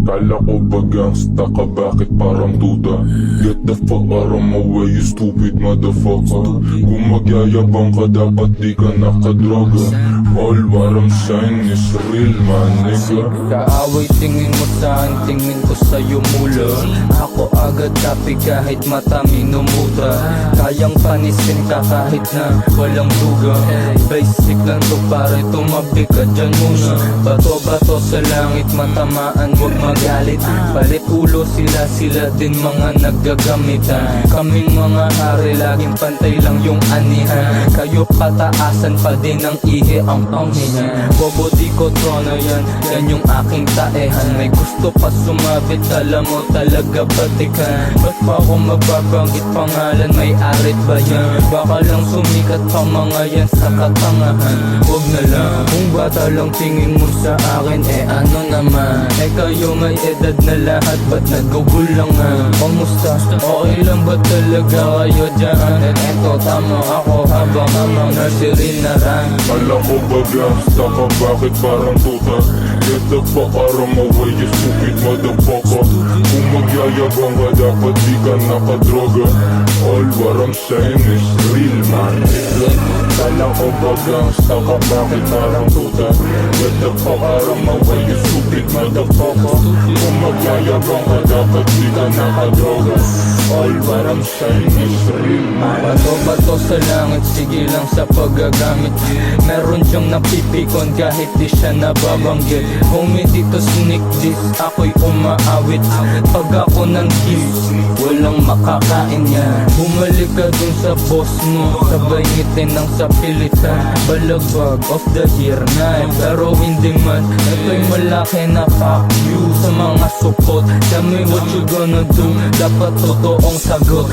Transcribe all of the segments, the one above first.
Kala ko ba gangsta ka, bakit parang duda? Get the fuck out of my way, you stupid motherfucker. Kung magyayabang ka, dapat di ka nakadroga. All what I'm saying is real, man, nigga. Kaaway tingin mo saan, tingin ko sa'yo mula. Ako agad tapi kahit mata minumuta. Kayang panisin ka kahit na walang duga. Basic lang to pare, tumabi ka dyan muna. Bato-bato sa langit, matamaan, wag magalit. Palit ulo sila din mga naggagamitan. Kaming mga hari, laging pantay lang yung anihan. Kayo pataasan pa din ang ihi ang panghingan. Bobo di ko trono yan, yan yung aking taehan. May gusto pa sumabit, alam mo talaga batikan. Ba't pa ako mababanggit pangalan, may arit ba yan? Baka lang sumikat pa mga yan sa katangahan. Huwag na lang, kung bata lang tingin mo sa akin, eh ano naman? Eh kayo may edad na lahat, ba't nagugulangan? Kamusta? Okay lang ba talaga kayo dyan? At eto tama ako habang amang nursery na ran. Kala ko ba gangsta ka, bakit parang tuta? Get the fuck out of my way, you stupid motherfucker. Kung magyayabang ka, dapat di ka nakadroga. All what I'm saying is real, man, nigga. Kala ko ba gangsta ka, bakit parang tuta? Get the fuck out of my way, you stupid motherfucker. Kung magyayabang ka, dapat di ka nakadroga. All what I'm saying is real, man. Bato-bato sa langit, sige lang sa paggagamit. Meron diyang napipikon kahit di siya nababanggit. Homie dito sneak this, ako'y umaawit. Pag ako ng kiss, walang makakain yan. Bumalik ka dun sa boss mo, sabay ngitin ng sapilitan. Balagbag of the year na pero hindi man. Ito'y malaki na fuck you sa mga support. Tell me what you gonna do, dapat totoong sagot.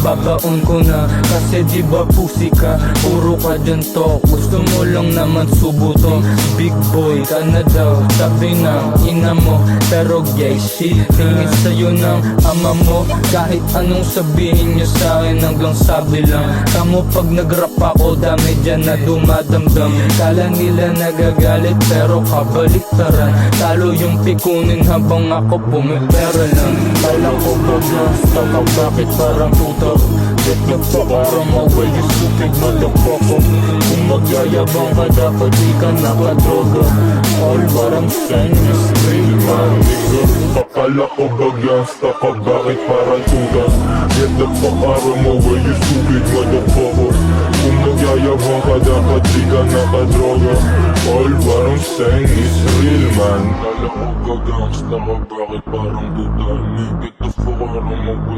Babaon ko na, kasi di ba pusi ka? Puro ka dyan to, gusto mo lang naman subuto. Big boy ka na daw, sabi ng ina mo. Pero gay shit, tingin sa'yo ng ama mo. Kahit anong sabihin nyo sa'kin, hanggang sabi lang. Tamo pag nag-rap ako, dami dyan na dumadamdam. Kala nila nagagalit, pero kabaliktaran. Talo yung pikunin habang ako pumipera lang. Kala ko ba gangsta ka, bakit parang tuta? Get the fuck out of my way, you stupid motherfucker. Kung magyayabang ka, dapat di ka nakadroga. All what I'm saying is real, man, nigga. Akala ko ba gangsta ka, bakit parang tuta? Get the fuck out of my way, you stupid motherfucker. Kung magyayabang ka, dapat di ka nakadroga. All what I'm saying is real, man. Akala ko ba gangsta ka, bakit parang tuta? Get the fuck out of my way.